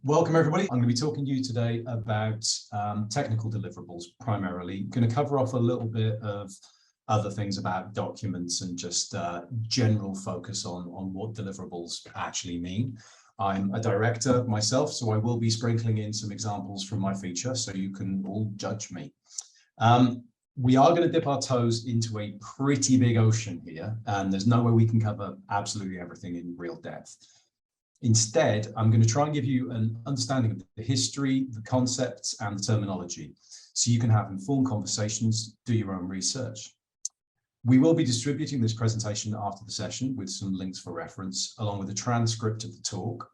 Welcome everybody. I'm going to be talking to you today about technical deliverables primarily. I'm going to cover off a little bit of other things about documents and just general focus on what deliverables actually mean. I'm a director myself, so I will be sprinkling in some examples from my feature so you can all judge me. We are going to dip our toes into a pretty big ocean here, and there's no way we can cover absolutely everything in real depth. Instead, I'm going to try and give you an understanding of the history, the concepts, and the terminology, so you can have informed conversations, do your own research. We will be distributing this presentation after the session with some links for reference, along with a transcript of the talk.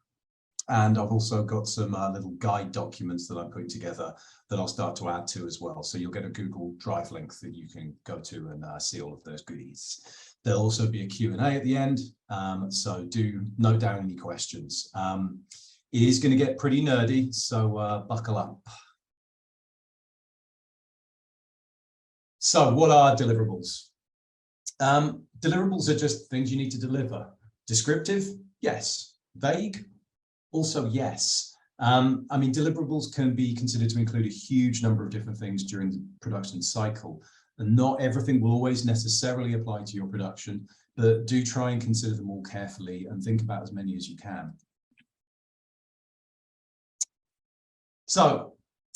And I've also got some little guide documents that I'm putting together that I'll start to add to as well. So you'll get a Google Drive link that you can go to and see all of those goodies. There'll also be a Q&A at the end, so do note down any questions. It is going to get pretty nerdy, so buckle up. So what are deliverables? Deliverables are just things you need to deliver. Descriptive? Yes. Vague? Also, yes. I mean, deliverables can be considered to include a huge number of different things during the production cycle. And not everything will always necessarily apply to your production, but do try and consider them all carefully and think about as many as you can. So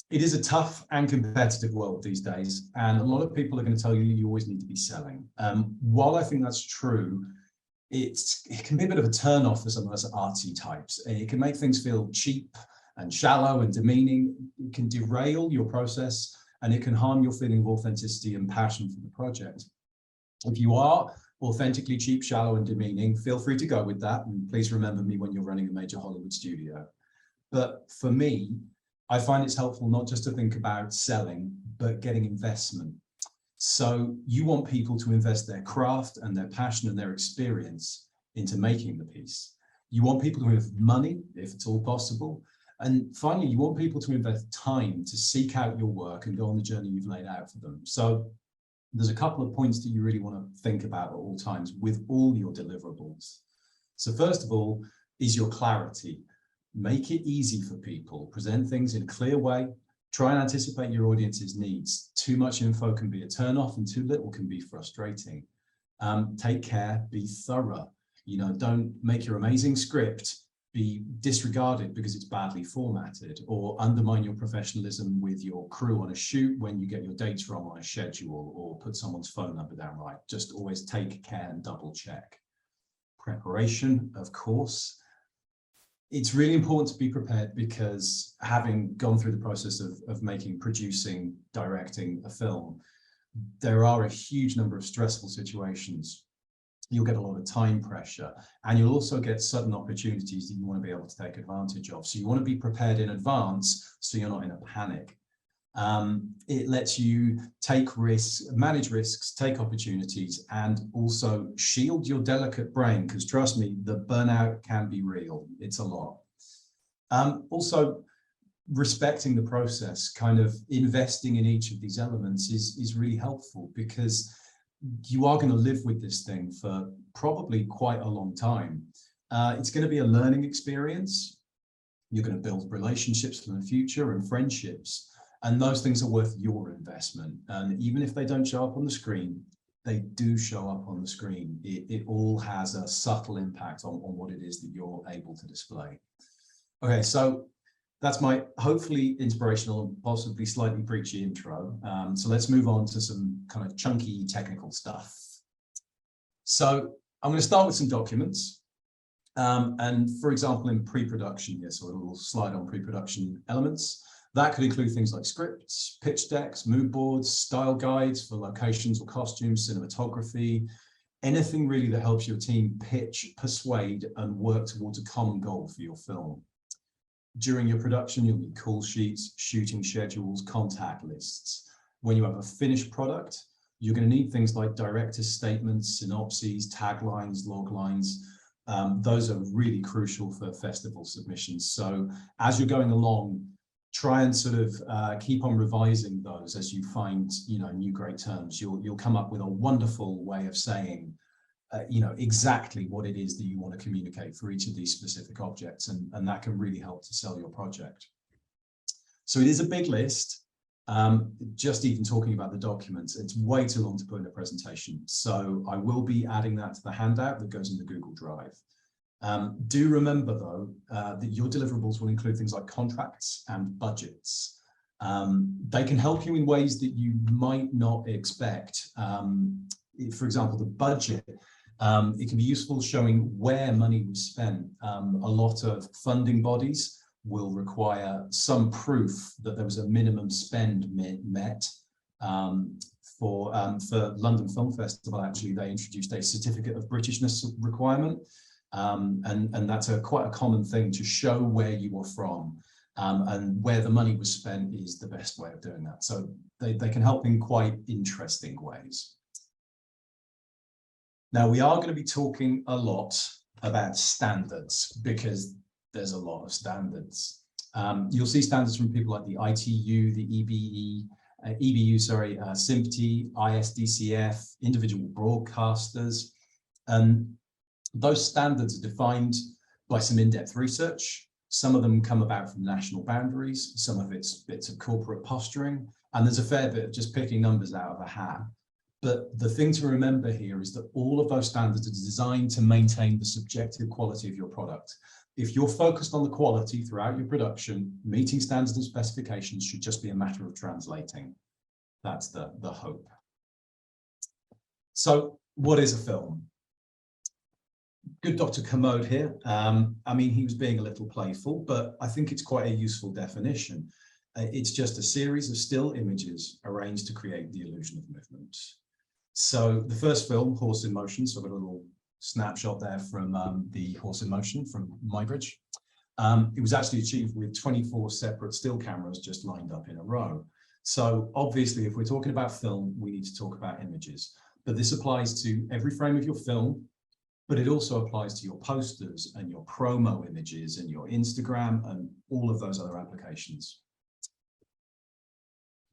it is a tough and competitive world these days, and a lot of people are going to tell you you always need to be selling. While I think that's true, it can be a bit of a turn-off for some of us artsy types. It can make things feel cheap and shallow and demeaning. It can derail your process, and it can harm your feeling of authenticity and passion for the project. If you are authentically cheap, shallow, and demeaning, feel free to go with that, and please remember me when you're running a major Hollywood studio. But for me, I find it's helpful not just to think about selling, but getting investment. So you want people to invest their craft and their passion and their experience into making the piece. You want people to invest money, if it's all possible. And finally, you want people to invest time to seek out your work and go on the journey you've laid out for them. So there's a couple of points that you really want to think about at all times with all your deliverables. So first of all is your clarity. Make it easy for people. Present things in a clear way. Try and anticipate your audience's needs. Too much info can be a turn-off, and too little can be frustrating. Take care, be thorough. You know, don't make your amazing script be disregarded because it's badly formatted, or undermine your professionalism with your crew on a shoot when you get your dates wrong on a schedule, or put someone's phone number down right. Just always take care and double check. Preparation, of course. It's really important to be prepared, because having gone through the process of making, producing, directing a film, there are a huge number of stressful situations. You'll get a lot of time pressure, and you'll also get sudden opportunities that you want to be able to take advantage of. So you want to be prepared in advance so you're not in a panic. It lets you take risks, manage risks, take opportunities, and also shield your delicate brain, because trust me, the burnout can be real. It's a lot. Also, respecting the process, kind of investing in each of these elements is really helpful, because you are going to live with this thing for probably quite a long time. It's going to be a learning experience. You're going to build relationships for the future and friendships, and those things are worth your investment. And even if they don't show up on the screen, they do show up on the screen. It all has a subtle impact on what it is that you're able to display. Okay, so that's my hopefully inspirational and possibly slightly preachy intro. So let's move on to some kind of chunky technical stuff. So I'm going to start with some documents. And for example, in pre-production here, so a little slide on pre-production elements. That could include things like scripts, pitch decks, mood boards, style guides for locations or costumes, cinematography, anything really that helps your team pitch, persuade, and work towards a common goal for your film. During your production, you'll need call sheets, shooting schedules, contact lists. When you have a finished product, you're going to need things like director's statements, synopses, taglines, log lines. Those are really crucial for festival submissions. So as you're going along, try and sort of keep on revising those as you find, you know, new great terms. You'll come up with a wonderful way of saying you know, exactly what it is that you want to communicate for each of these specific objects, and that can really help to sell your project. So it is a big list. Just even talking about the documents, it's way too long to put in a presentation. So I will be adding that to the handout that goes in the Google Drive. Do remember though, that your deliverables will include things like contracts and budgets. They can help you in ways that you might not expect. For example, the budget, it can be useful showing where money was spent. A lot of funding bodies will require some proof that there was a minimum spend met. For London Film Festival, actually, they introduced a certificate of Britishness requirement. And that's quite a common thing to show where you are from, and where the money was spent is the best way of doing that. So they can help in quite interesting ways. Now, we are going to be talking a lot about standards because there's a lot of standards. You'll see standards from people like the ITU, the EBU, SMPTE, ISDCF, individual broadcasters. Those standards are defined by some in-depth research. Some of them come about from national boundaries. Some of it's bits of corporate posturing. And there's a fair bit of just picking numbers out of a hat. But the thing to remember here is that all of those standards are designed to maintain the subjective quality of your product. If you're focused on the quality throughout your production, meeting standards and specifications should just be a matter of translating. That's the hope. So what is a film? Good Dr. Commode here. I mean, he was being a little playful, but I think it's quite a useful definition. It's just a series of still images arranged to create the illusion of movement. So the first film, Horse in Motion, so I've got a little snapshot there from the Horse in Motion from Muybridge. It was actually achieved with 24 separate still cameras just lined up in a row. So obviously, if we're talking about film, we need to talk about images. But this applies to every frame of your film, but it also applies to your posters and your promo images and your Instagram and all of those other applications.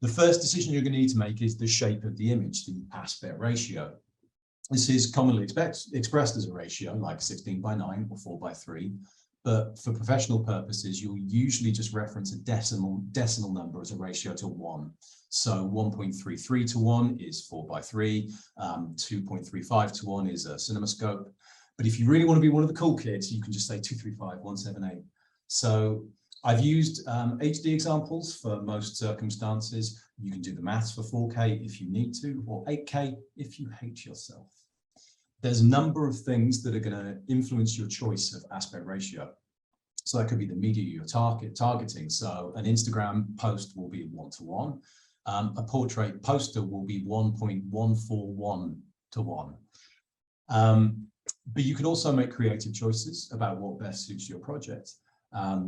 The first decision you're going to need to make is the shape of the image, the aspect ratio. This is commonly expressed as a ratio like 16:9 or 4:3, but for professional purposes, you'll usually just reference a decimal number as a ratio to 1. So 1.33 to 1 is 4:3, 2.35 to 1 is a cinemascope. But if you really want to be one of the cool kids, you can just say 235, 178. So I've used HD examples for most circumstances. You can do the maths for 4K if you need to, or 8K if you hate yourself. There's a number of things that are going to influence your choice of aspect ratio. So that could be the media you're targeting. So an Instagram post will be 1:1. A portrait poster will be 1.141 to 1. But you can also make creative choices about what best suits your project.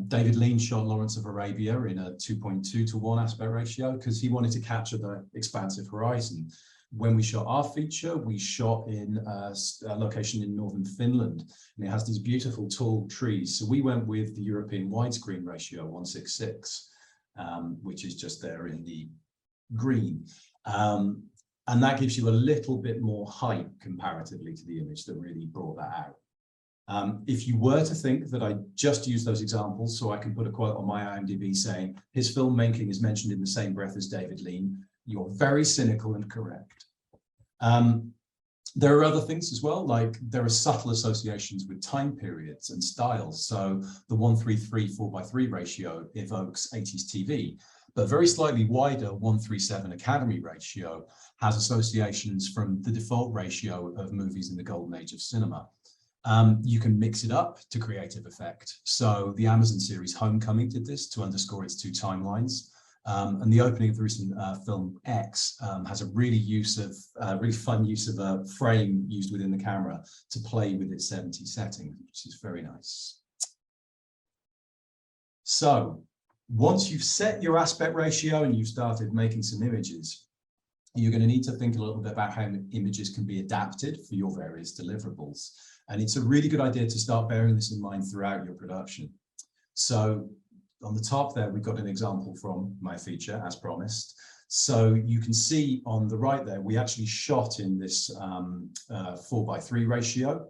David Lean shot Lawrence of Arabia in a 2.2 to 1 aspect ratio because he wanted to capture the expansive horizon. When we shot our feature, we shot in a location in northern Finland, and it has these beautiful tall trees. So we went with the European widescreen ratio 1:6, which is just there in the green. And that gives you a little bit more height comparatively to the image that really brought that out. If you were to think that I just use those examples so I can put a quote on my IMDb saying his filmmaking is mentioned in the same breath as David Lean, you're very cynical and correct. There are other things as well, like there are subtle associations with time periods and styles. So the 1:3:3 4:3 ratio evokes 80s TV, but very slightly wider 1:7 Academy ratio has associations from the default ratio of movies in the golden age of cinema. You can mix it up to creative effect. So the Amazon series Homecoming did this to underscore its 2 timelines. And the opening of the recent film X has a really fun use of a frame used within the camera to play with its 70 setting, which is very nice. So once you've set your aspect ratio and you've started making some images, you're going to need to think a little bit about how images can be adapted for your various deliverables. And it's a really good idea to start bearing this in mind throughout your production. So on the top there, we've got an example from my feature, as promised. So you can see on the right there, we actually shot in this 4:3 ratio.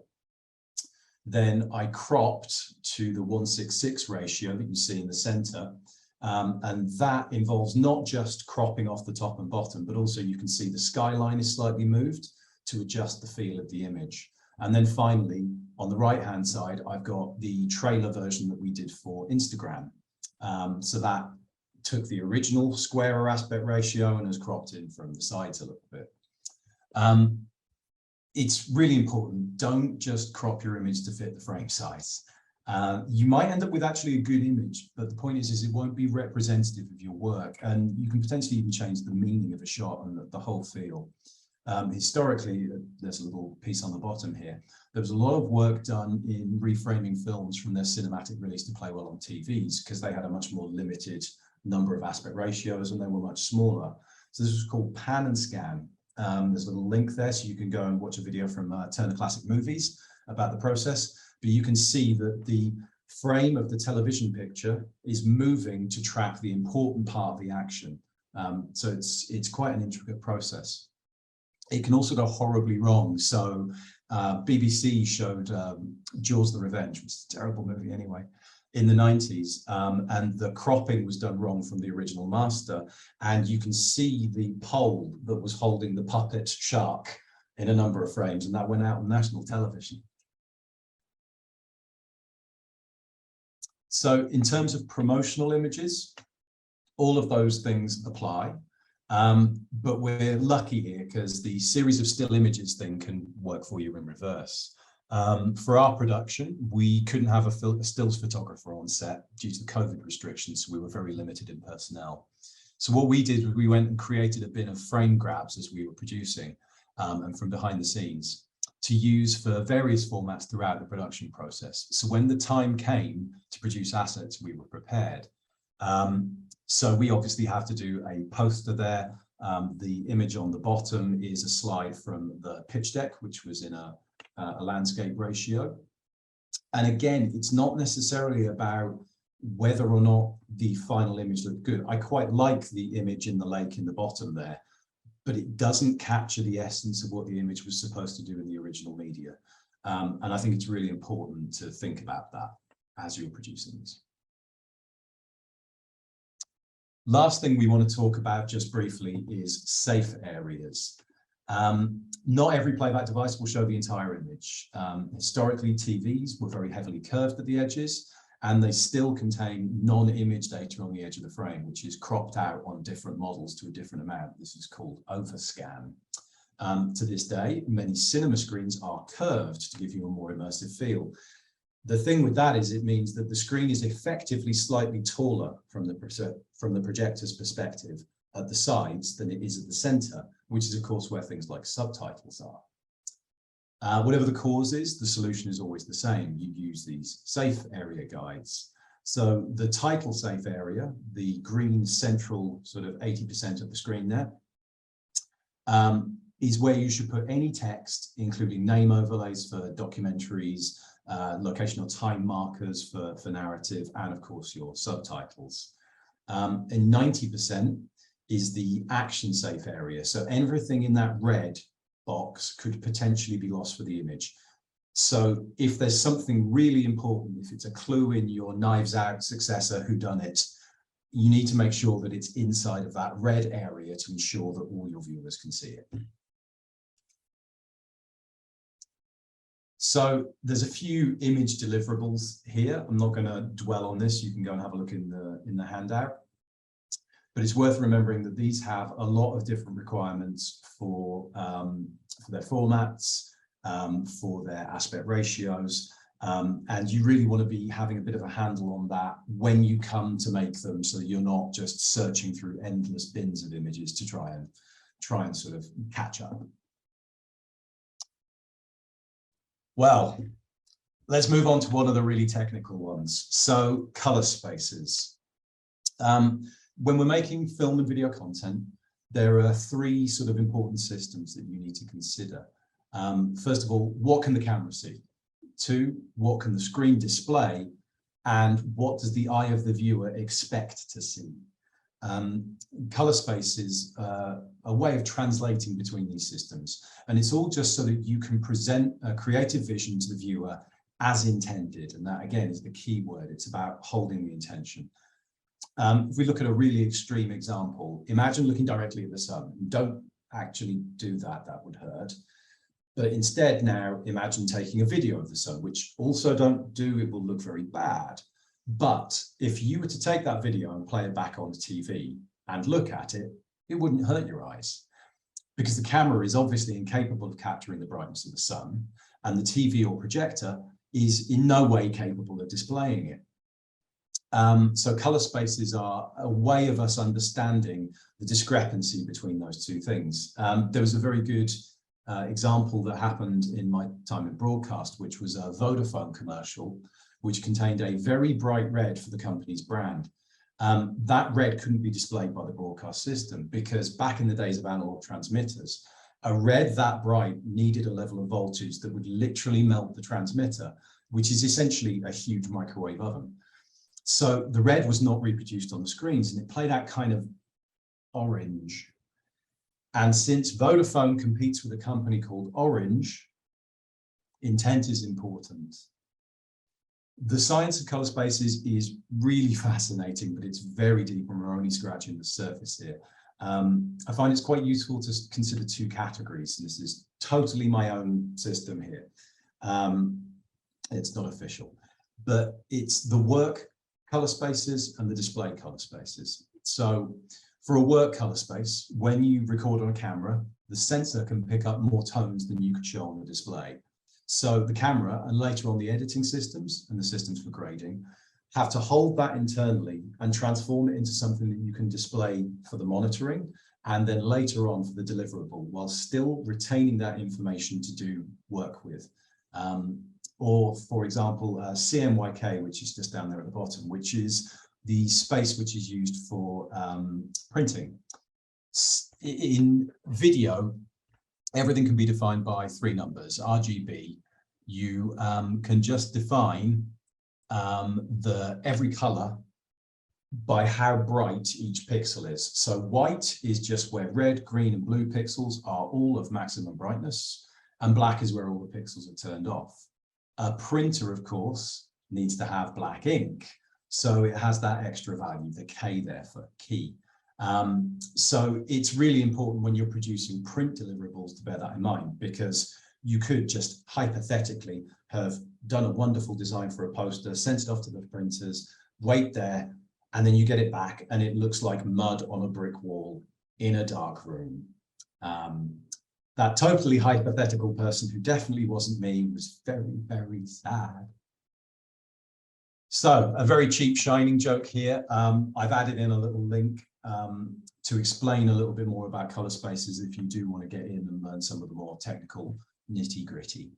Then I cropped to the 1:6:6 ratio that you see in the center. And that involves not just cropping off the top and bottom, but also you can see the skyline is slightly moved to adjust the feel of the image. And then finally, on the right-hand side, I've got the trailer version that we did for Instagram. So that took the original squarer aspect ratio and has cropped in from the sides a little bit. It's really important, don't just crop your image to fit the frame size. You might end up with actually a good image, but the point is it won't be representative of your work, and you can potentially even change the meaning of a shot and the whole feel. Historically, there's a little piece on the bottom here. There was a lot of work done in reframing films from their cinematic release to play well on TVs because they had a much more limited number of aspect ratios and they were much smaller. So this was called pan and scan. There's a little link there so you can go and watch a video from Turner Classic Movies about the process. But you can see that the frame of the television picture is moving to track the important part of the action. So it's quite an intricate process. It can also go horribly wrong. So BBC showed Jaws the Revenge, which is a terrible movie anyway, in the 90s. And the cropping was done wrong from the original master. And you can see the pole that was holding the puppet shark in a number of frames. And that went out on national television. So in terms of promotional images, all of those things apply. But we're lucky here because the series of still images thing can work for you in reverse. For our production, we couldn't have a stills photographer on set due to the COVID restrictions, so we were very limited in personnel. So what we did was we went and created a bin of frame grabs as we were producing and from behind the scenes to use for various formats throughout the production process. So when the time came to produce assets, we were prepared. So we obviously have to do a poster there. The image on the bottom is a slide from the pitch deck, which was in a landscape ratio. And again, it's not necessarily about whether or not the final image looked good. I quite like the image in the lake in the bottom there, but it doesn't capture the essence of what the image was supposed to do in the original media. And I think it's really important to think about that as you're producing this. Last thing we want to talk about just briefly is safe areas. Not every playback device will show the entire image. Historically, TVs were very heavily curved at the edges, and they still contain non-image data on the edge of the frame, which is cropped out on different models to a different amount. This is called overscan. To this day, many cinema screens are curved to give you a more immersive feel. The thing with that is it means that the screen is effectively slightly taller from the projector's perspective at the sides than it is at the center, which is of course where things like subtitles are. Whatever the cause is, the solution is always the same. You use these safe area guides. So the title safe area, the green central sort of 80% of the screen there, is where you should put any text, including name overlays for documentaries, location or time markers for narrative, and of course your subtitles. And 90% is the action safe area. So everything in that red box could potentially be lost for the image. So if there's something really important, if it's a clue in your Knives Out successor whodunit, you need to make sure that it's inside of that red area to ensure that all your viewers can see it. So there's a few image deliverables here. I'm not going to dwell on this. You can go and have a look in the handout. But it's worth remembering that these have a lot of different requirements for their formats, for their aspect ratios, and you really want to be having a bit of a handle on that when you come to make them, so that you're not just searching through endless bins of images to try and sort of catch up. Well, let's move on to one of the really technical ones. So color spaces. When we're making film and video content, there are three sort of important systems that you need to consider. First of all, what can the camera see? Two, what can the screen display? And what does the eye of the viewer expect to see? color space is a way of translating between these systems. And it's all just so that you can present a creative vision to the viewer as intended. And that, again, is the key word. It's about holding the intention. If we look at a really extreme example, imagine looking directly at the sun. Don't actually do that, that would hurt. But instead now imagine taking a video of the sun, which also don't do, it will look very bad. But if you were to take that video and play it back on the TV and look at it, it wouldn't hurt your eyes, because the camera is obviously incapable of capturing the brightness of the sun, and the TV or projector is in no way capable of displaying it. So color spaces are a way of us understanding the discrepancy between those two things. There was a very good example that happened in my time in broadcast, which was a Vodafone commercial, which contained a very bright red for the company's brand. That red couldn't be displayed by the broadcast system, because back in the days of analog transmitters, a red that bright needed a level of voltage that would literally melt the transmitter, which is essentially a huge microwave oven. So the red was not reproduced on the screens, and it played out kind of orange. And since Vodafone competes with a company called Orange, intent is important. The science of color spaces is really fascinating, but it's very deep, and we're only scratching the surface here. I find it's quite useful to consider two categories. This is totally my own system here. It's not official, but it's the work color spaces and the display color spaces. So for a work color space, when you record on a camera, the sensor can pick up more tones than you could show on the display. So the camera, and later on the editing systems and the systems for grading, have to hold that internally and transform it into something that you can display for the monitoring, and then later on for the deliverable, while still retaining that information to do work with. Or, for example, CMYK, which is just down there at the bottom, which is the space which is used for printing. In video, everything can be defined by 3 numbers, RGB. You can just define every color by how bright each pixel is. So white is just where red, green, and blue pixels are all of maximum brightness, and black is where all the pixels are turned off. A printer, of course, needs to have black ink, so it has that extra value, the K there for key. So it's really important when you're producing print deliverables to bear that in mind, because you could just hypothetically have done a wonderful design for a poster, sent it off to the printers, wait there, and then you get it back and it looks like mud on a brick wall in a dark room. That totally hypothetical person, who definitely wasn't me, was very, very sad. So a very cheap shining joke here. I've added in a little link to explain a little bit more about color spaces if you do want to get in and learn some of the more technical nitty-gritty.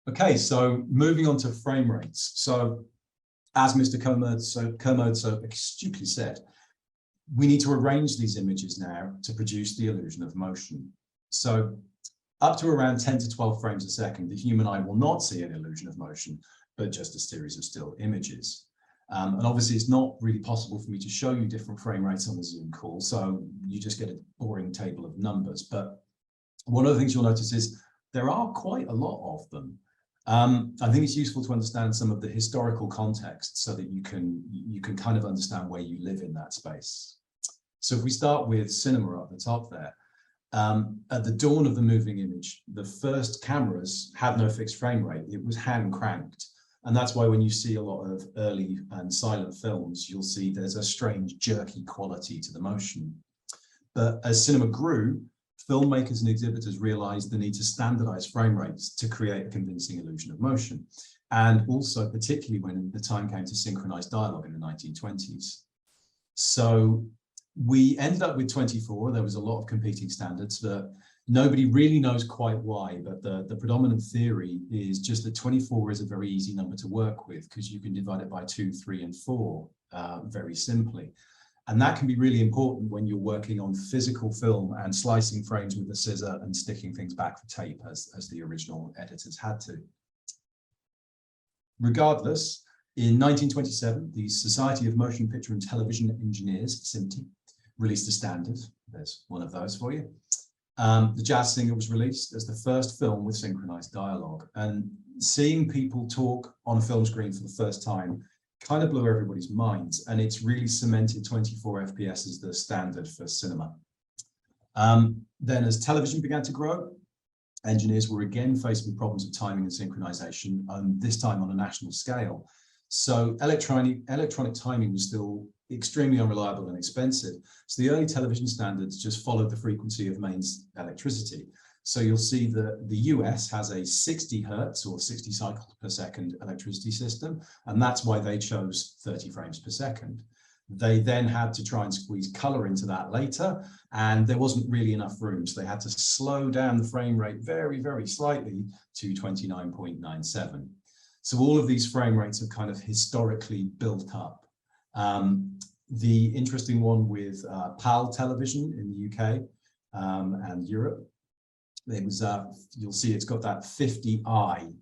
Okay, so moving on to frame rates. So as Mr. Kermode so astutely said, we need to arrange these images now to produce the illusion of motion. So up to around 10 to 12 frames a second, the human eye will not see an illusion of motion, but just a series of still images. And obviously it's not really possible for me to show you different frame rates on the Zoom call, so you just get a boring table of numbers. But one of the things you'll notice is there are quite a lot of them. I think it's useful to understand some of the historical context so that you can kind of understand where you live in that space. So if we start with cinema up the top there, at the dawn of the moving image, the first cameras had no fixed frame rate. It was hand cranked. And that's why when you see a lot of early and silent films, you'll see there's a strange jerky quality to the motion. But as cinema grew, filmmakers and exhibitors realized the need to standardize frame rates to create a convincing illusion of motion. And also particularly when the time came to synchronized dialogue in the 1920s. So we ended up with 24. There was a lot of competing standards that nobody really knows quite why, but the predominant theory is just that 24 is a very easy number to work with because you can divide it by 2, 3, and 4 very simply. And that can be really important when you're working on physical film and slicing frames with a scissor and sticking things back for tape as the original editors had to. Regardless, In 1927, the Society of Motion Picture and Television Engineers, SMPTE, released a standard. There's one of those for you. The Jazz Singer was released as the first film with synchronized dialogue. And seeing people talk on a film screen for the first time kind of blew everybody's minds. And it's really cemented 24 FPS as the standard for cinema. Then as television began to grow, engineers were again faced with problems of timing and synchronization, and this time on a national scale. So electronic timing was still extremely unreliable and expensive. So the early television standards just followed the frequency of mains electricity. So you'll see that the US has a 60 hertz or 60 cycles per second electricity system, and that's why they chose 30 frames per second. They then had to try and squeeze color into that later, and there wasn't really enough room. So they had to slow down the frame rate very, very slightly to 29.97. So all of these frame rates have kind of historically built up. The interesting one with PAL television in the UK and Europe, it was, you'll see it's got that 50i.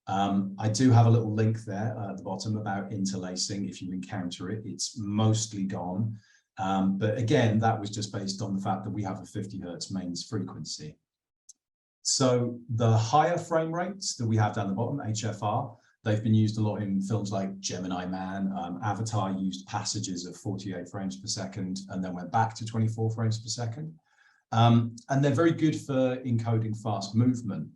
I do have a little link there at the bottom about interlacing. If you encounter it, it's mostly gone. But again, that was just based on the fact that we have a 50 hertz mains frequency. So the higher frame rates that we have down the bottom, HFR, they've been used a lot in films like Gemini Man. Avatar used passages of 48 frames per second and then went back to 24 frames per second. And they're very good for encoding fast movement.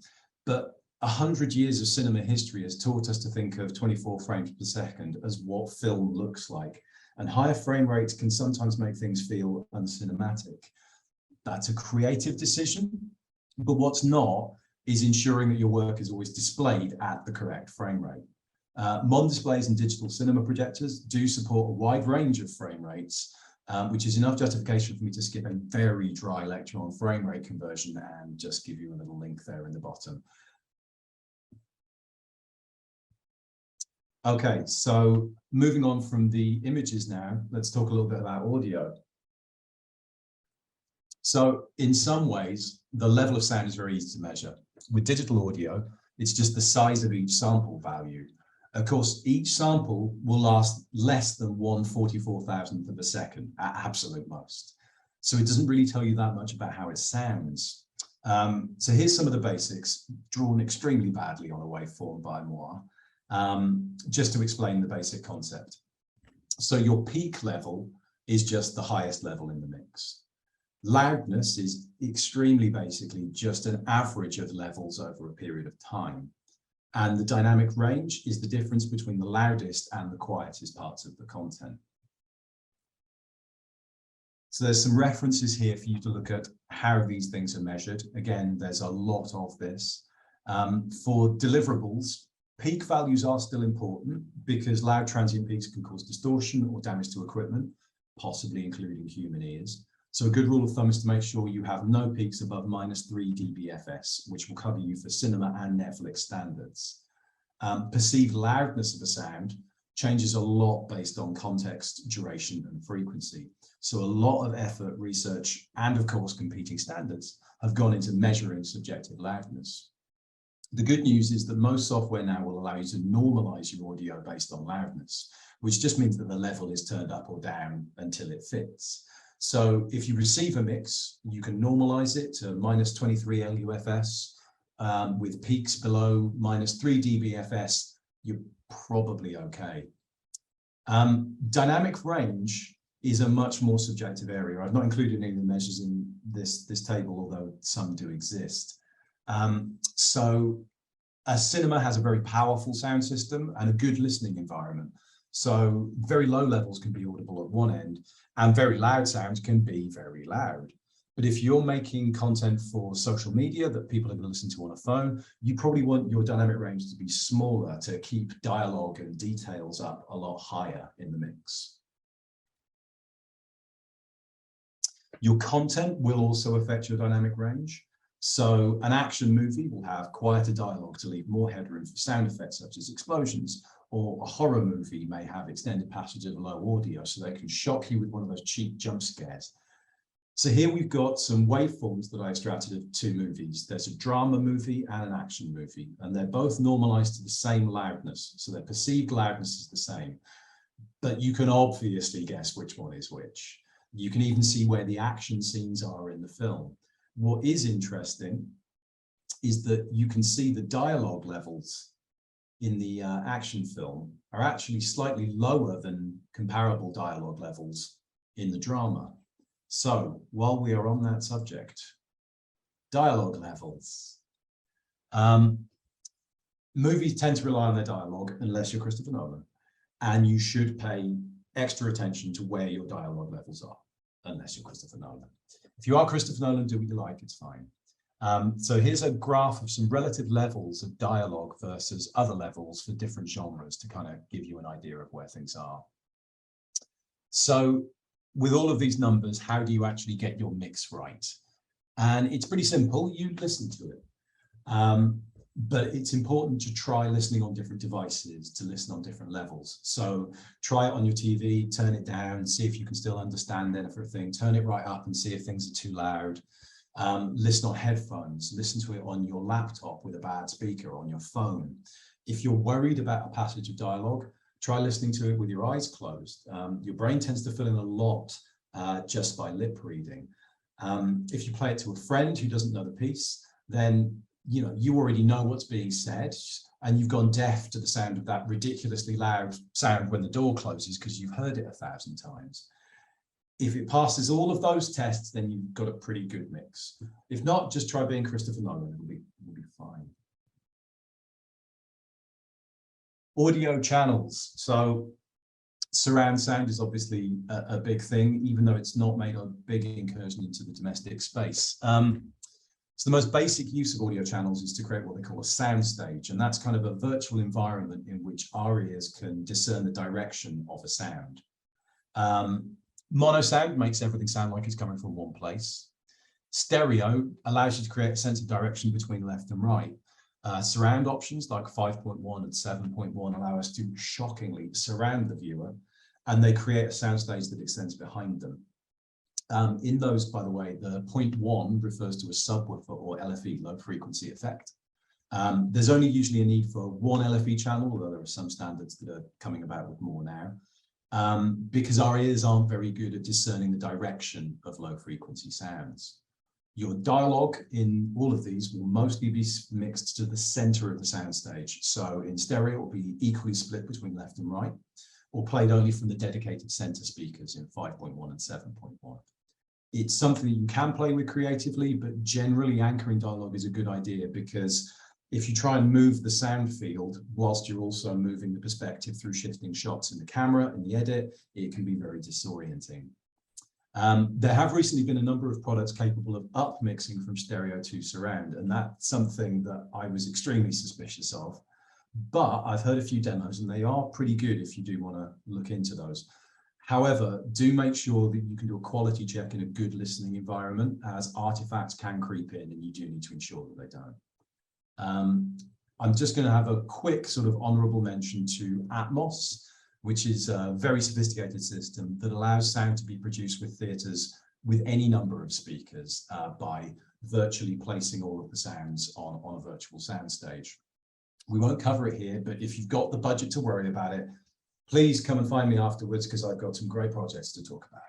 But 100 years of cinema history has taught us to think of 24 frames per second as what film looks like. And higher frame rates can sometimes make things feel uncinematic. That's a creative decision, but what's not is ensuring that your work is always displayed at the correct frame rate. Modern displays and digital cinema projectors do support a wide range of frame rates, which is enough justification for me to skip a very dry lecture on frame rate conversion and just give you a little link there in the bottom. Okay, so moving on from the images now, let's talk a little bit about audio. So in some ways, the level of sound is very easy to measure. With digital audio, it's just the size of each sample value. Of course, each sample will last less than 1/44,000th of a second at absolute most. So it doesn't really tell you that much about how it sounds. So here's some of the basics, drawn extremely badly on a waveform by Moir, just to explain the basic concept. So your peak level is just the highest level in the mix. Loudness is extremely basically just an average of levels over a period of time. And the dynamic range is the difference between the loudest and the quietest parts of the content. So there's some references here for you to look at how these things are measured. Again, there's a lot of this. For deliverables, peak values are still important because loud transient peaks can cause distortion or damage to equipment, possibly including human ears. So a good rule of thumb is to make sure you have no peaks above -3 dBFS, which will cover you for cinema and Netflix standards. Perceived loudness of a sound changes a lot based on context, duration, and frequency. So a lot of effort, research, and of course competing standards have gone into measuring subjective loudness. The good news is that most software now will allow you to normalize your audio based on loudness, which just means that the level is turned up or down until it fits. So if you receive a mix, you can normalize it to -23 LUFS with peaks below -3 dBFS, you're probably okay. Dynamic range is a much more subjective area. I've not included any of the measures in this table, although some do exist. So a cinema has a very powerful sound system and a good listening environment. So very low levels can be audible at one end and very loud sounds can be very loud. But if you're making content for social media that people are going to listen to on a phone, you probably want your dynamic range to be smaller to keep dialogue and details up a lot higher in the mix. Your content will also affect your dynamic range. So an action movie will have quieter dialogue to leave more headroom for sound effects such as explosions, or a horror movie may have extended passages of low audio so they can shock you with one of those cheap jump scares. So here we've got some waveforms that I extracted of two movies. There's a drama movie and an action movie, and they're both normalized to the same loudness. So their perceived loudness is the same, but you can obviously guess which one is which. You can even see where the action scenes are in the film. What is interesting is that you can see the dialogue levels in the action film are actually slightly lower than comparable dialogue levels in the drama. So while we are on that subject, dialogue levels. Movies tend to rely on their dialogue unless you're Christopher Nolan, and you should pay extra attention to where your dialogue levels are, unless you're Christopher Nolan. If you are Christopher Nolan, do what you like, it's fine. So here's a graph of some relative levels of dialogue versus other levels for different genres to kind of give you an idea of where things are. So with all of these numbers, how do you actually get your mix right? And it's pretty simple. You listen to it. But it's important to try listening on different devices, to listen on different levels. So try it on your TV, turn it down, see if you can still understand everything, turn it right up and see if things are too loud. Listen on headphones, listen to it on your laptop with a bad speaker, on your phone. If you're worried about a passage of dialogue, try listening to it with your eyes closed. Your brain tends to fill in a lot just by lip reading. If you play it to a friend who doesn't know the piece, then you already know what's being said, and you've gone deaf to the sound of that ridiculously loud sound when the door closes because you've heard it 1,000 times. If it passes all of those tests, then you've got a pretty good mix. If not, just try being Christopher Nolan, it'll be fine. Audio channels. So surround sound is obviously a big thing, even though it's not made a big incursion into the domestic space. So the most basic use of audio channels is to create what they call a soundstage, and that's kind of a virtual environment in which our ears can discern the direction of a sound. Mono sound makes everything sound like it's coming from one place. Stereo allows you to create a sense of direction between left and right. Surround options like 5.1 and 7.1 allow us to shockingly surround the viewer, and they create a soundstage that extends behind them. In those, by the way, the 0.1 refers to a subwoofer or LFE, low frequency effect. There's only usually a need for one LFE channel, although there are some standards that are coming about with more now, because our ears aren't very good at discerning the direction of low frequency sounds. Your dialogue in all of these will mostly be mixed to the center of the soundstage. So in stereo, it will be equally split between left and right, or played only from the dedicated center speakers in 5.1 and 7.1. It's something that you can play with creatively, but generally anchoring dialogue is a good idea, because if you try and move the sound field whilst you're also moving the perspective through shifting shots in the camera and the edit, it can be very disorienting. There have recently been a number of products capable of upmixing from stereo to surround, and that's something that I was extremely suspicious of. But I've heard a few demos and they are pretty good if you do want to look into those. However, do make sure that you can do a quality check in a good listening environment, as artifacts can creep in and you do need to ensure that they don't. I'm just going to have a quick sort of honorable mention to Atmos, which is a very sophisticated system that allows sound to be produced with theaters with any number of speakers by virtually placing all of the sounds on a virtual soundstage. We won't cover it here, but if you've got the budget to worry about it, please come and find me afterwards, because I've got some great projects to talk about.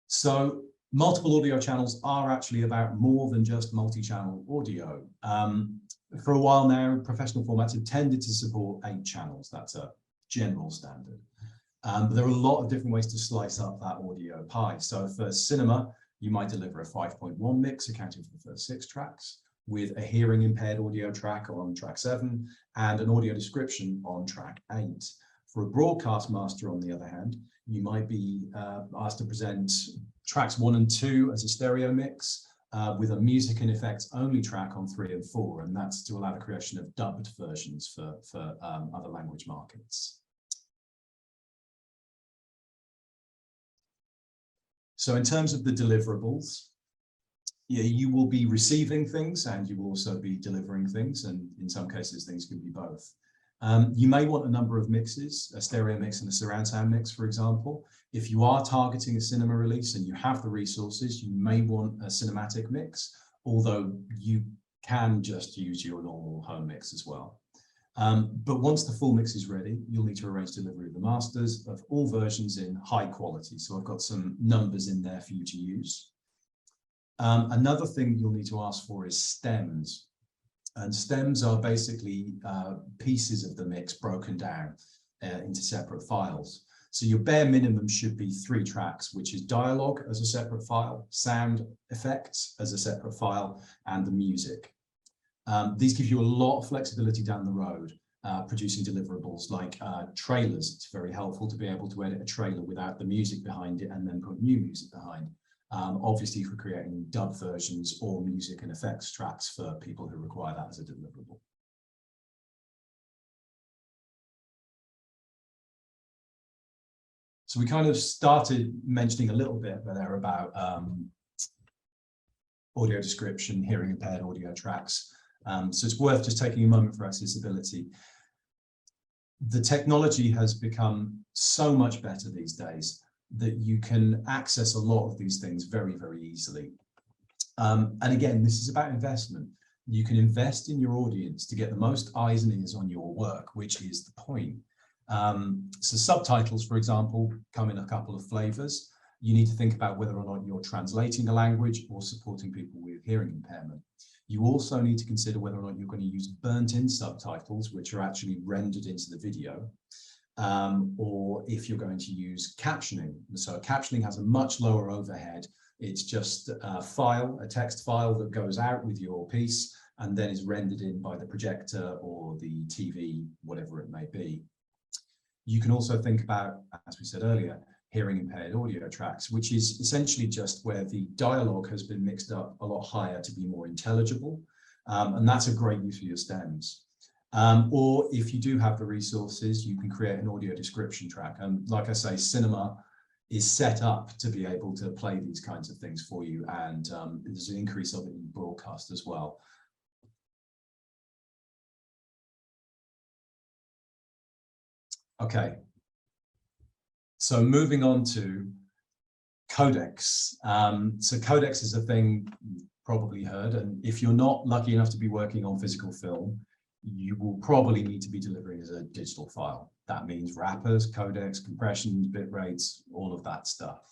So multiple audio channels are actually about more than just multi-channel audio. For a while now, professional formats have tended to support 8 channels. That's a general standard. But there are a lot of different ways to slice up that audio pie. So for cinema, you might deliver a 5.1 mix accounting for the first 6 tracks, with a hearing impaired audio track on track 7 and an audio description on track 8. For a broadcast master, on the other hand, you might be asked to present tracks 1 and 2 as a stereo mix with a music and effects only track on 3 and 4, and that's to allow the creation of dubbed versions for other language markets. So in terms of the deliverables, you will be receiving things and you will also be delivering things, and in some cases things can be both. You may want a number of mixes, a stereo mix and a surround sound mix, for example. If you are targeting a cinema release and you have the resources, you may want a cinematic mix, although you can just use your normal home mix as well. But once the full mix is ready, you'll need to arrange delivery of the masters of all versions in high quality. So I've got some numbers in there for you to use. Another thing you'll need to ask for is stems. And stems are basically pieces of the mix broken down into separate files. So your bare minimum should be 3 tracks, which is dialogue as a separate file, sound effects as a separate file, and the music. These give you a lot of flexibility down the road, producing deliverables like trailers. It's very helpful to be able to edit a trailer without the music behind it and then put new music behind. Obviously, for creating dub versions or music and effects tracks for people who require that as a deliverable. So we kind of started mentioning a little bit there about audio description, hearing impaired audio tracks. So it's worth just taking a moment for accessibility. The technology has become so much better these days that you can access a lot of these things very, very easily. And again, this is about investment. You can invest in your audience to get the most eyes and ears on your work, which is the point. So subtitles, for example, come in a couple of flavors. You need to think about whether or not you're translating a language or supporting people with hearing impairment. You also need to consider whether or not you're going to use burnt-in subtitles, which are actually rendered into the video, or if you're going to use captioning. So captioning has a much lower overhead. It's just a file, a text file that goes out with your piece and then is rendered in by the projector or the TV, whatever it may be. You can also think about, as we said earlier, hearing impaired audio tracks, which is essentially just where the dialogue has been mixed up a lot higher to be more intelligible. And that's a great use for your stems. Or if you do have the resources, you can create an audio description track. And like I say, cinema is set up to be able to play these kinds of things for you. And there's an increase of it in broadcast as well. Okay. So moving on to codecs. So codecs is a thing you've probably heard, and if you're not lucky enough to be working on physical film, you will probably need to be delivering as a digital file. That means wrappers, codecs, compressions, bit rates, all of that stuff.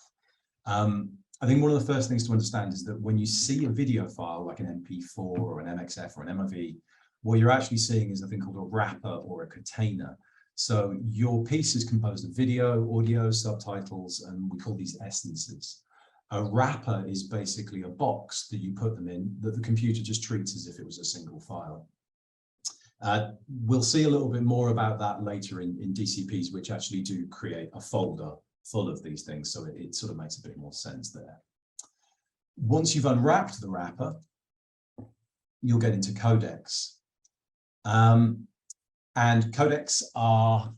I think one of the first things to understand is that when you see a video file like an MP4 or an MXF or an MOV, what you're actually seeing is a thing called a wrapper or a container. So your piece is composed of video, audio, subtitles, and we call these essences. A wrapper is basically a box that you put them in that the computer just treats as if it was a single file. We'll see a little bit more about that later in DCPs, which actually do create a folder full of these things. So it sort of makes a bit more sense there. Once you've unwrapped the wrapper, you'll get into codecs. And codecs are,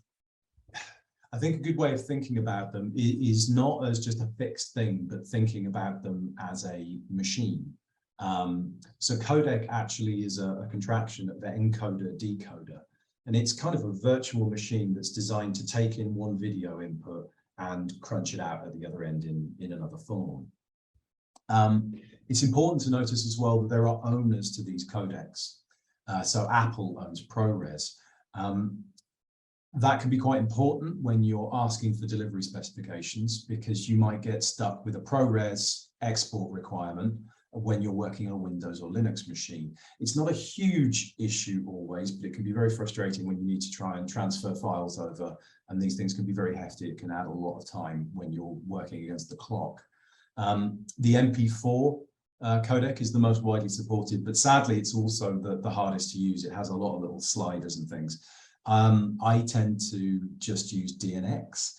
I think a good way of thinking about them is not as just a fixed thing, but thinking about them as a machine. So codec actually is a contraction of the encoder decoder, and it's kind of a virtual machine that's designed to take in one video input and crunch it out at the other end in another form. It's important to notice as well that there are owners to these codecs. So Apple owns ProRes. That can be quite important when you're asking for delivery specifications, because you might get stuck with a ProRes export requirement when you're working on a Windows or Linux machine. It's not a huge issue always, but it can be very frustrating when you need to try and transfer files over, and these things can be very hefty. It can add a lot of time when you're working against the clock. The MP4 codec is the most widely supported, but sadly it's also the hardest to use. It has a lot of little sliders and things. I tend to just use DNX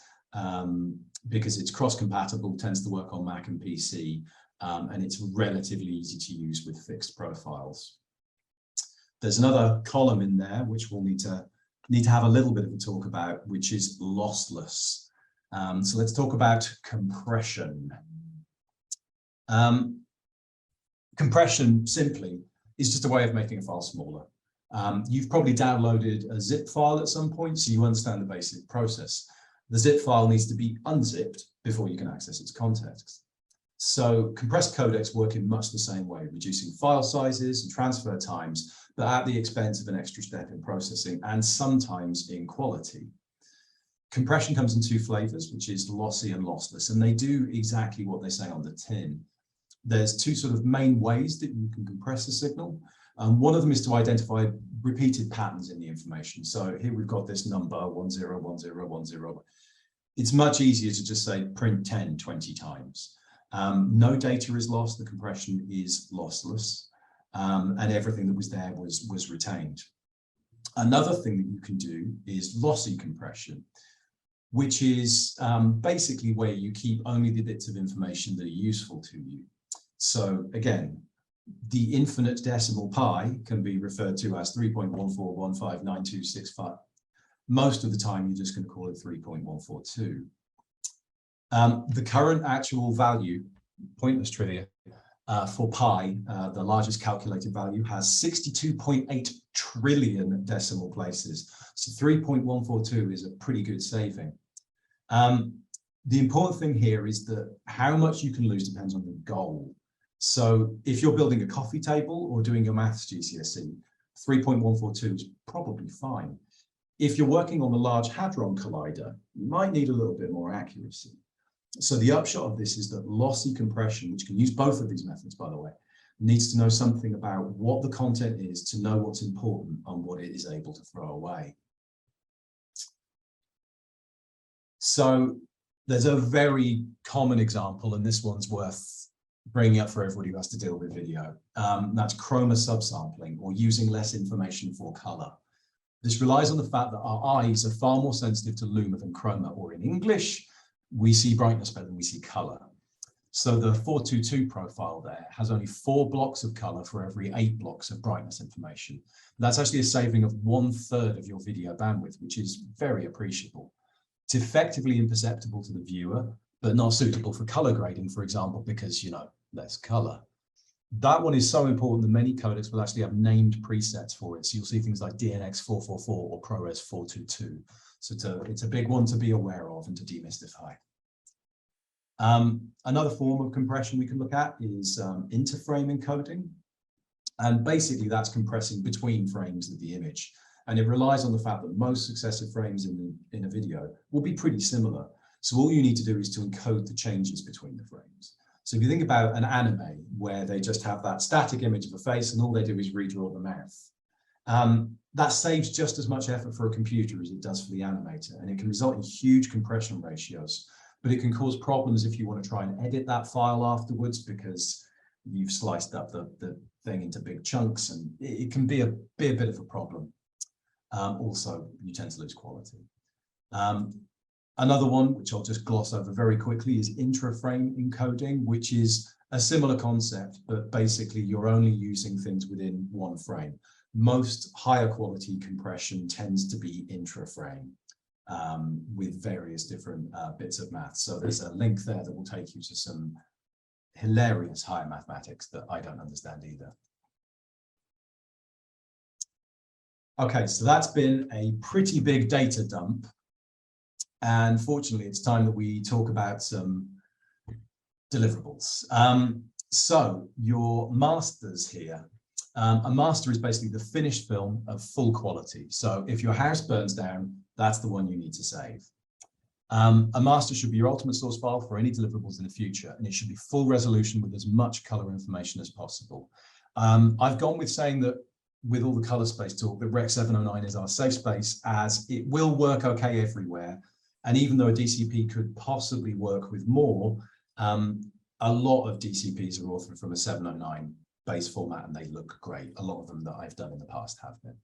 because it's cross-compatible, tends to work on Mac and PC, and it's relatively easy to use with fixed profiles. There's another column in there which we'll need to have a little bit of a talk about, which is lossless. So let's talk about compression. Compression simply is just a way of making a file smaller. You've probably downloaded a zip file at some point, so you understand the basic process. The zip file needs to be unzipped before you can access its context. So compressed codecs work in much the same way, reducing file sizes and transfer times, but at the expense of an extra step in processing and sometimes in quality. Compression comes in two flavors, which is lossy and lossless, and they do exactly what they say on the tin. There's two sort of main ways that you can compress a signal. One of them is to identify repeated patterns in the information. So here we've got this number 101010. It's much easier to just say print 10 20 times. No data is lost, the compression is lossless, and everything that was there was retained. Another thing that you can do is lossy compression, which is basically where you keep only the bits of information that are useful to you. So again, the infinite decimal pi can be referred to as 3.14159265. Most of the time, you're just going to call it 3.142. The current actual value, pointless trivia, for pi, the largest calculated value, has 62.8 trillion decimal places. So 3.142 is a pretty good saving. The important thing here is that how much you can lose depends on the goal. So if you're building a coffee table or doing your maths GCSE, 3.142 is probably fine. If you're working on the Large Hadron Collider, you might need a little bit more accuracy. So the upshot of this is that lossy compression, which can use both of these methods, by the way, needs to know something about what the content is to know what's important and what it is able to throw away. So there's a very common example, and this one's worth bringing up for everybody who has to deal with video. That's chroma subsampling, or using less information for color. This relies on the fact that our eyes are far more sensitive to luma than chroma, or in English, we see brightness better than we see color. So the 422 profile there has only 4 blocks of color for every 8 blocks of brightness information. That's actually a saving of 1/3 of your video bandwidth, which is very appreciable. It's effectively imperceptible to the viewer, but not suitable for color grading, for example, because, you know, less color. That one is so important that many codecs will actually have named presets for it. So you'll see things like DNX 444 or ProRes 422. So it's a big one to be aware of and to demystify. Another form of compression we can look at is interframe encoding. And basically that's compressing between frames of the image. And it relies on the fact that most successive frames in a video will be pretty similar. So all you need to do is to encode the changes between the frames. So if you think about an anime where they just have that static image of a face and all they do is redraw the mouth, that saves just as much effort for a computer as it does for the animator. And it can result in huge compression ratios, but it can cause problems if you want to try and edit that file afterwards because you've sliced up the thing into big chunks, and it can be a bit of a problem. Also, you tend to lose quality. Another one, which I'll just gloss over very quickly, is intra-frame encoding, which is a similar concept, but basically you're only using things within one frame. Most higher quality compression tends to be intra-frame with various different bits of math. So there's a link there that will take you to some hilarious higher mathematics that I don't understand either. Okay, so that's been a pretty big data dump. And fortunately, it's time that we talk about some deliverables. So your masters here, a master is basically the finished film of full quality. So if your house burns down, that's the one you need to save. A master should be your ultimate source file for any deliverables in the future, and it should be full resolution with as much color information as possible. I've gone with saying that with all the color space talk, that Rec 709 is our safe space, as it will work okay everywhere. And even though a DCP could possibly work with more, a lot of DCPs are authored from a 709 base format and they look great. A lot of them that I've done in the past have been.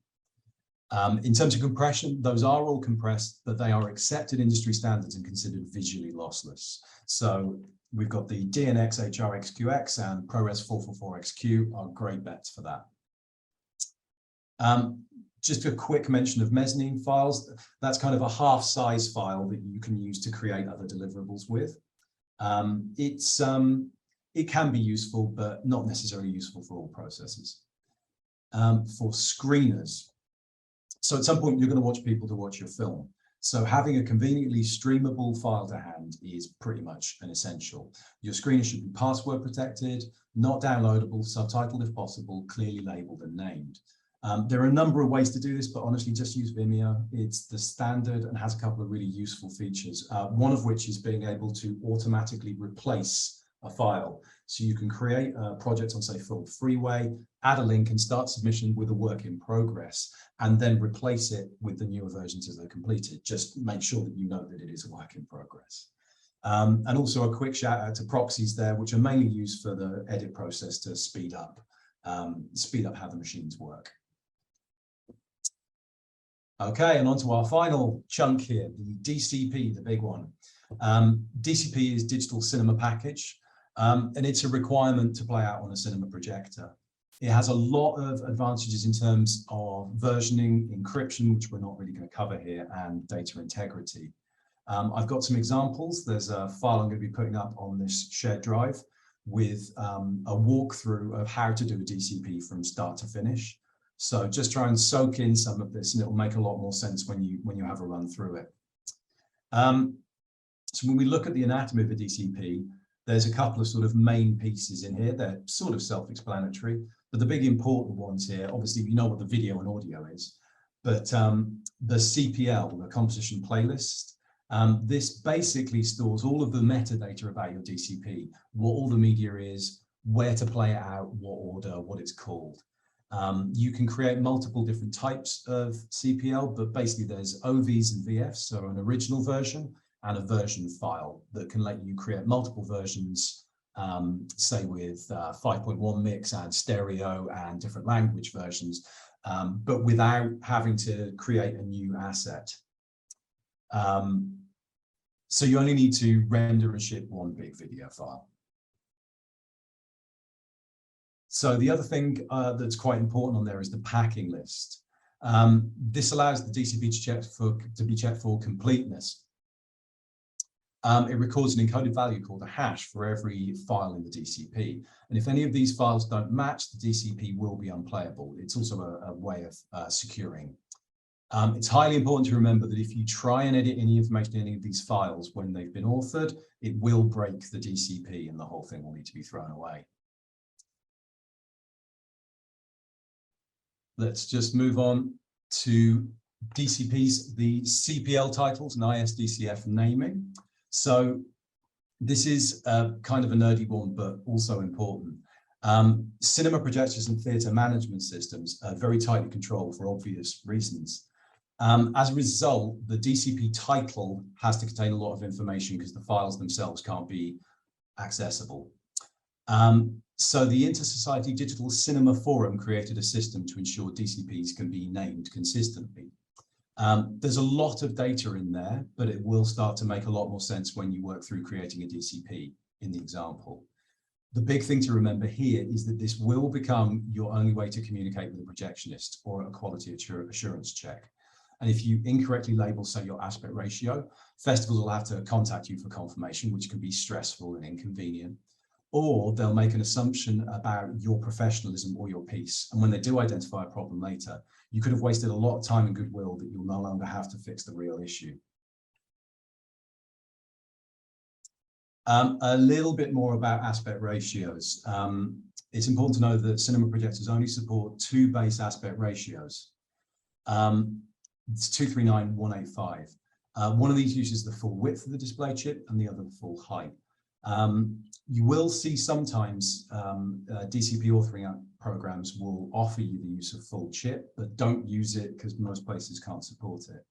In terms of compression, those are all compressed, but they are accepted industry standards and considered visually lossless. So we've got the DNX HRXQX and ProRes 444XQ are great bets for that. Just a quick mention of mezzanine files. That's kind of a half-size file that you can use to create other deliverables with. It can be useful, but not necessarily useful for all processes. for screeners. So at some point, you're going to watch people to watch your film. So having a conveniently streamable file to hand is pretty much an essential. Your screener should be password protected, not downloadable, subtitled if possible, clearly labeled and named. There are a number of ways to do this, but honestly, just use Vimeo. It's the standard and has a couple of really useful features, one of which is being able to automatically replace a file. So you can create a project on, say, Film Freeway, add a link and start submission with a work in progress, and then replace it with the newer versions as they're completed. Just make sure that you know that it is a work in progress. And also a quick shout out to proxies there, which are mainly used for the edit process to speed up how the machines work. Okay, and on to our final chunk here, the DCP, the big one. DCP is Digital Cinema Package, and it's a requirement to play out on a cinema projector. It has a lot of advantages in terms of versioning, encryption, which we're not really going to cover here, and data integrity. I've got some examples. There's a file I'm going to be putting up on this shared drive with a walkthrough of how to do a DCP from start to finish. So just try and soak in some of this, and it will make a lot more sense when you have a run through it. So when we look at the anatomy of a DCP, there's a couple of sort of main pieces in here. They're sort of self-explanatory, but the big important ones here, obviously, you know what the video and audio is, but the CPL, the composition playlist, this basically stores all of the metadata about your DCP, what all the media is, where to play it out, what order, what it's called. You can create multiple different types of CPL, but basically there's OVs and VFs, so an original version and a version file that can let you create multiple versions, say with 5.1 mix and stereo and different language versions, but without having to create a new asset. So you only need to render and ship one big video file. So the other thing that's quite important on there is the packing list. This allows the DCP to be checked for completeness. It records an encoded value called a hash for every file in the DCP. And if any of these files don't match, the DCP will be unplayable. It's also a way of securing. It's highly important to remember that if you try and edit any information in any of these files when they've been authored, it will break the DCP and the whole thing will need to be thrown away. Let's just move on to DCPs, the CPL titles and ISDCF naming. So this is kind of a nerdy one, but also important. Cinema projectors and theatre management systems are very tightly controlled for obvious reasons. As a result, the DCP title has to contain a lot of information because the files themselves can't be accessible. So the Inter-Society Digital Cinema Forum created a system to ensure DCPs can be named consistently. There's a lot of data in there, but it will start to make a lot more sense when you work through creating a DCP in the example. The big thing to remember here is that this will become your only way to communicate with a projectionist or a quality assurance check. And if you incorrectly label, say, your aspect ratio, festivals will have to contact you for confirmation, which can be stressful and inconvenient. Or they'll make an assumption about your professionalism or your piece. And when they do identify a problem later, you could have wasted a lot of time and goodwill that you'll no longer have to fix the real issue. A little bit more about aspect ratios. It's important to know that cinema projectors only support 2 base aspect ratios. It's 239, 185. One of these uses the full width of the display chip and the other the full height. You will see sometimes DCP authoring programs will offer you the use of full chip, but don't use it because most places can't support it.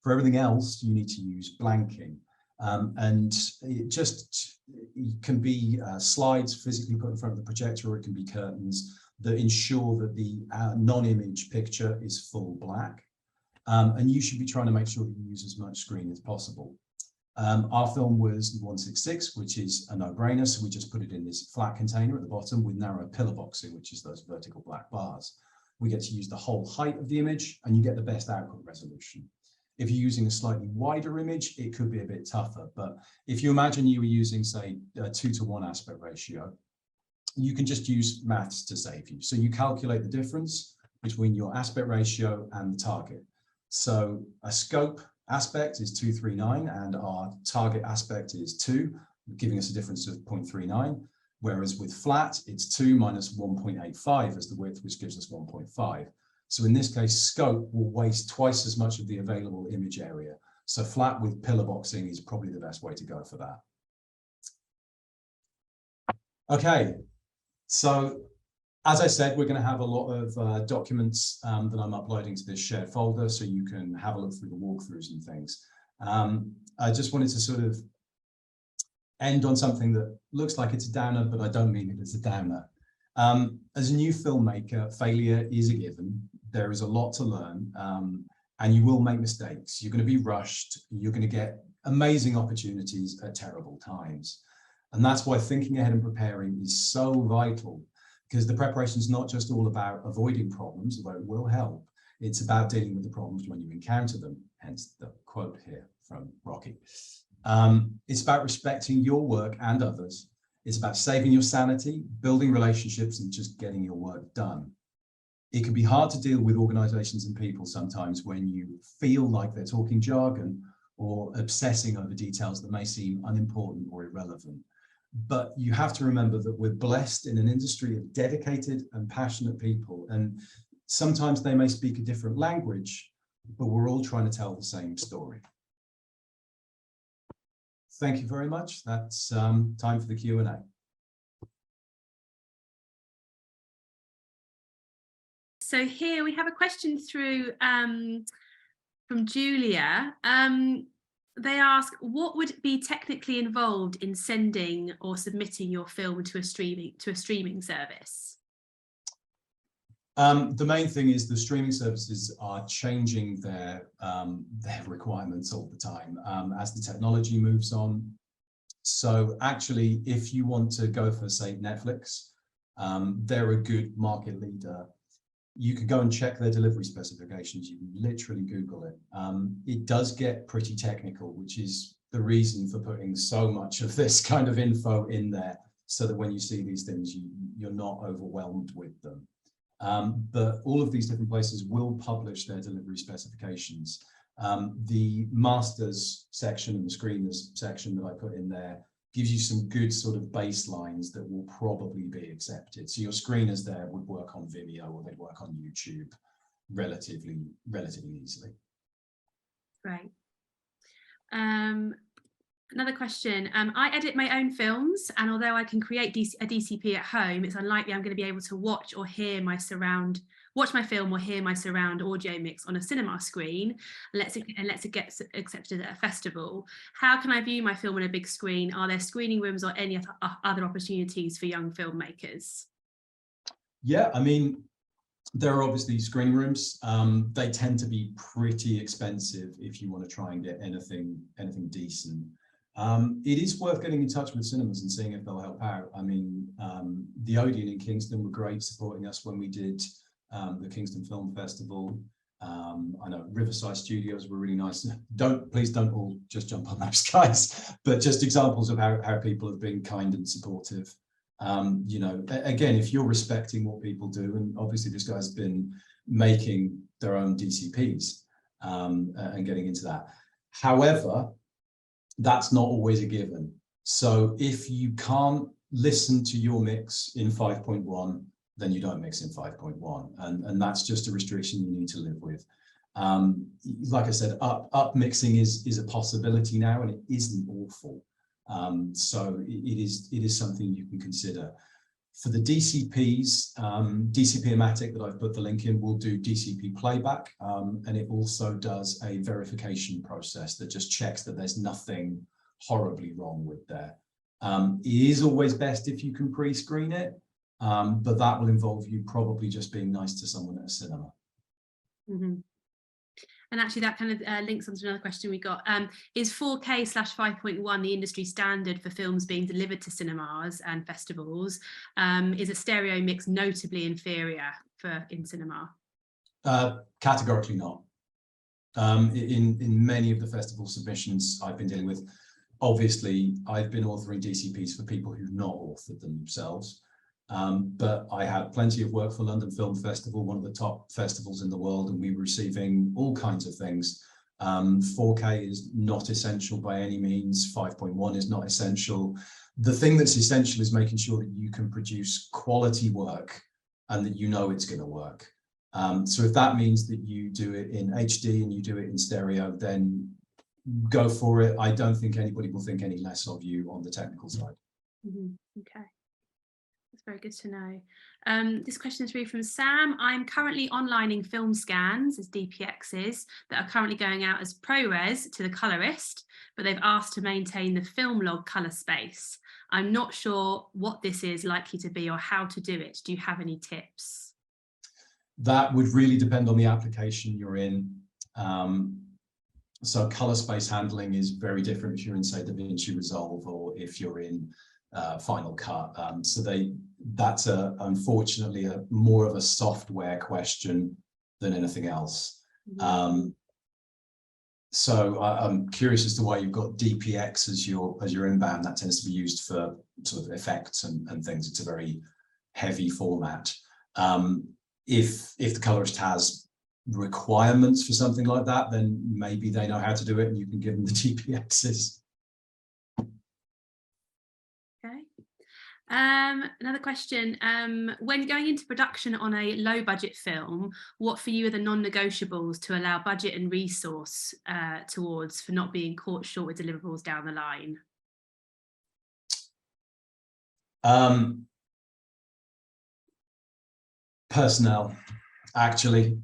For everything else, you need to use blanking. And it can be slides physically put in front of the projector, or it can be curtains that ensure that the non-image picture is full black. And you should be trying to make sure that you use as much screen as possible. Our film was 166, which is a no-brainer, so we just put it in this flat container at the bottom with narrow pillar boxing, which is those vertical black bars. We get to use the whole height of the image, and you get the best output resolution. If you're using a slightly wider image, it could be a bit tougher, but if you imagine you were using, say, a 2:1 aspect ratio, you can just use maths to save you. So you calculate the difference, between your aspect ratio and the target. So a scope aspect is 239 and our target aspect is 2, giving us a difference of 0.39. Whereas with flat, it's 2 minus 1.85 as the width, which gives us 1.5. So in this case, scope will waste twice as much of the available image area. So flat with pillar boxing is probably the best way to go for that. Okay, so as I said, we're going to have a lot of documents that I'm uploading to this shared folder, so you can have a look through the walkthroughs and things. I just wanted to sort of end on something that looks like it's a downer, but I don't mean it as a downer. As a new filmmaker, failure is a given. There is a lot to learn, and you will make mistakes. You're going to be rushed. You're going to get amazing opportunities at terrible times. And that's why thinking ahead and preparing is so vital, because the preparation is not just all about avoiding problems, although it will help. It's about dealing with the problems when you encounter them, hence the quote here from Rocky. It's about respecting your work and others. It's about saving your sanity, building relationships, and just getting your work done. It can be hard to deal with organizations and people sometimes when you feel like they're talking jargon or obsessing over details that may seem unimportant or irrelevant. But you have to remember that we're blessed in an industry of dedicated and passionate people, and sometimes they may speak a different language, but we're all trying to tell the same story. Thank you very much. That's time for the Q&A. So here we have a question through from Julia. They ask, what would be technically involved in sending or submitting your film to a streaming service? The main thing is the streaming services are changing their requirements all the time as the technology moves on. So actually, if you want to go for, say, Netflix, they're a good market leader. You could go and check their delivery specifications. You can literally Google it. It does get pretty technical, which is the reason for putting so much of this kind of info in there, so that when you see these things, you're not overwhelmed with them. But all of these different places will publish their delivery specifications. The masters section and the screeners section that I put in there gives you some good sort of baselines that will probably be accepted. So your screeners there would work on Vimeo or they'd work on YouTube relatively easily. Right. Another question. I edit my own films, and although I can create a DCP at home, it's unlikely I'm going to be able to watch my film or hear my surround audio mix on a cinema screen, unless it gets accepted at a festival. How can I view my film on a big screen? Are there screening rooms or any other opportunities for young filmmakers? Yeah, I mean, there are obviously screening rooms. They tend to be pretty expensive if you want to try and get anything decent. It is worth getting in touch with cinemas and seeing if they'll help out. I mean, the Odeon in Kingston were great supporting us when we did the Kingston Film Festival. I know Riverside Studios were really nice. Please don't all just jump on those guys, but just examples of how people have been kind and supportive. You know, again, if you're respecting what people do, and obviously this guy's been making their own DCPs and getting into that. However, that's not always a given. So if you can't listen to your mix in 5.1, then you don't mix in 5.1. And that's just a restriction you need to live with. Like I said, up mixing is a possibility now, and it isn't awful. So it is something you can consider. For the DCPs, DCP-O-Matic that I've put the link in will do DCP playback, and it also does a verification process that just checks that there's nothing horribly wrong with there. It is always best if you can pre-screen it, but that will involve you probably just being nice to someone at a cinema. Mm-hmm. And actually that kind of links onto another question we got. Is 4K/5.1 the industry standard for films being delivered to cinemas and festivals? Is a stereo mix notably inferior in cinema? Categorically not. In many of the festival submissions I've been dealing with, obviously I've been authoring DCPs for people who've not authored them themselves. But I had plenty of work for London Film Festival, one of the top festivals in the world, and we were receiving all kinds of things. 4K is not essential by any means. 5.1 is not essential. The thing that's essential is making sure that you can produce quality work and that you know it's going to work. So if that means that you do it in HD and you do it in stereo, then go for it. I don't think anybody will think any less of you on the technical side. Okay. That's very good to know. This question is really from Sam. I'm currently onlining film scans as DPXs that are currently going out as ProRes to the colorist, but they've asked to maintain the film log color space. I'm not sure what this is likely to be or how to do it. Do you have any tips? That would really depend on the application you're in. So color space handling is very different if you're in, say, DaVinci Resolve or if you're in Final Cut. So that's unfortunately more of a software question than anything else. So I'm curious as to why you've got DPX as your inbound. That tends to be used for sort of effects and things. It's a very heavy format. If the colorist has requirements for something like that, then maybe they know how to do it and you can give them the DPXs. Okay. Another question, when going into production on a low budget film, what for you are the non-negotiables to allow budget and resource towards for not being caught short with deliverables down the line? Personnel, actually.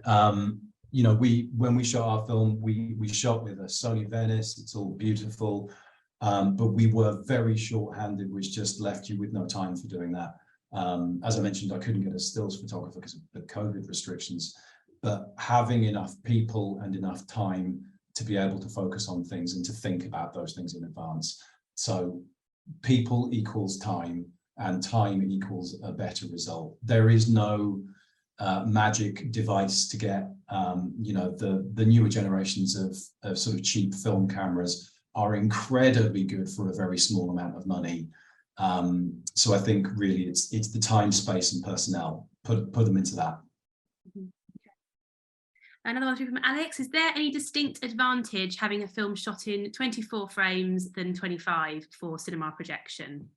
You know, when we shot our film, we shot with a Sony Venice. It's all beautiful. But we were very short-handed, which just left you with no time for doing that. As I mentioned, I couldn't get a stills photographer because of the COVID restrictions, but having enough people and enough time to be able to focus on things and to think about those things in advance. So people equals time and time equals a better result. There is no magic device to get, you know, the newer generations of sort of cheap film cameras are incredibly good for a very small amount of money. So I think really it's the time, space and personnel. Put them into that. Okay. Another one from Alex. Is there any distinct advantage having a film shot in 24 frames than 25 for cinema projection?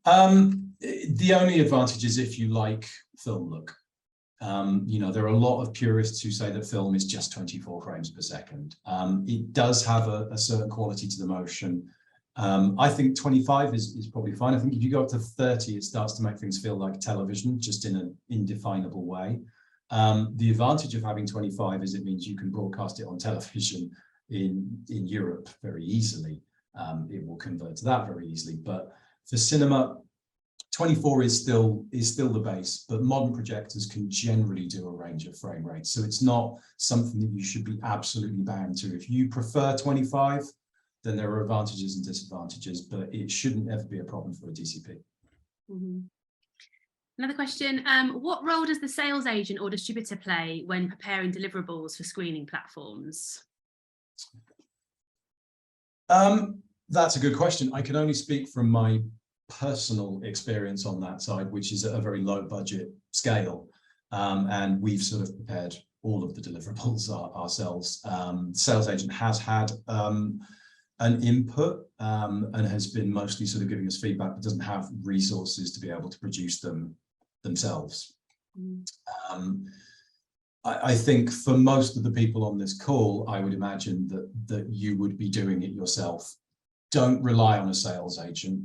The only advantage is if you like film look. You know, there are a lot of purists who say that film is just 24 frames per second. It does have a certain quality to the motion. I think 25 is probably fine. I think if you go up to 30, it starts to make things feel like television, just in an indefinable way. The advantage of having 25 is it means you can broadcast it on television in Europe very easily. It will convert to that very easily. But for cinema, 24 is still the base, but modern projectors can generally do a range of frame rates. So it's not something that you should be absolutely bound to. If you prefer 25, then there are advantages and disadvantages, but it shouldn't ever be a problem for a DCP. Another question, what role does the sales agent or distributor play when preparing deliverables for screening platforms? That's a good question. I can only speak from my personal experience on that side, which is at a very low budget scale. And we've sort of prepared all of the deliverables ourselves. Sales agent has had an input and has been mostly sort of giving us feedback, but doesn't have resources to be able to produce them themselves. I think for most of the people on this call, I would imagine that you would be doing it yourself. Don't rely on a sales agent.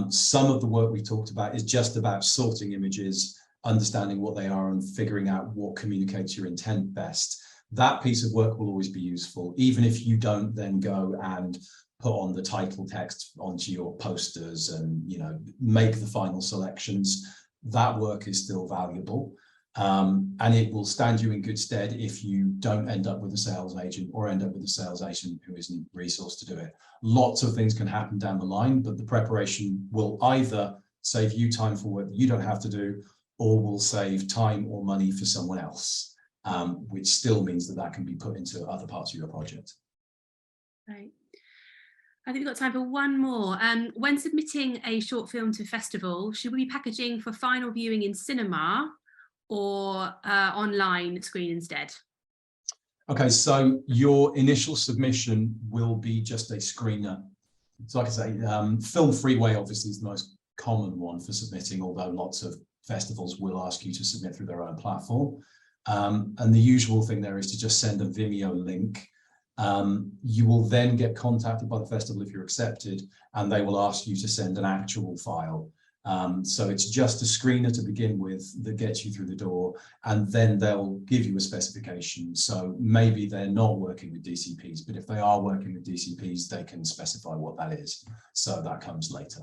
Some of the work we talked about is just about sorting images, understanding what they are and figuring out what communicates your intent best. That piece of work will always be useful, even if you don't then go and put on the title text onto your posters and, you know, make the final selections. That work is still valuable. And it will stand you in good stead if you don't end up with a sales agent or end up with a sales agent who isn't resourced to do it. Lots of things can happen down the line, but the preparation will either save you time for work that you don't have to do, or will save time or money for someone else, which still means that can be put into other parts of your project. Right. I think we've got time for one more. When submitting a short film to festival, should we be packaging for final viewing in cinema or online screen instead? Okay, so your initial submission will be just a screener. So like I say, Film Freeway obviously is the most common one for submitting, although lots of festivals will ask you to submit through their own platform. And the usual thing there is to just send a Vimeo link. You will then get contacted by the festival if you're accepted, and they will ask you to send an actual file. So it's just a screener to begin with that gets you through the door, and then they'll give you a specification. So maybe they're not working with DCPs, but if they are working with DCPs, they can specify what that is. So that comes later.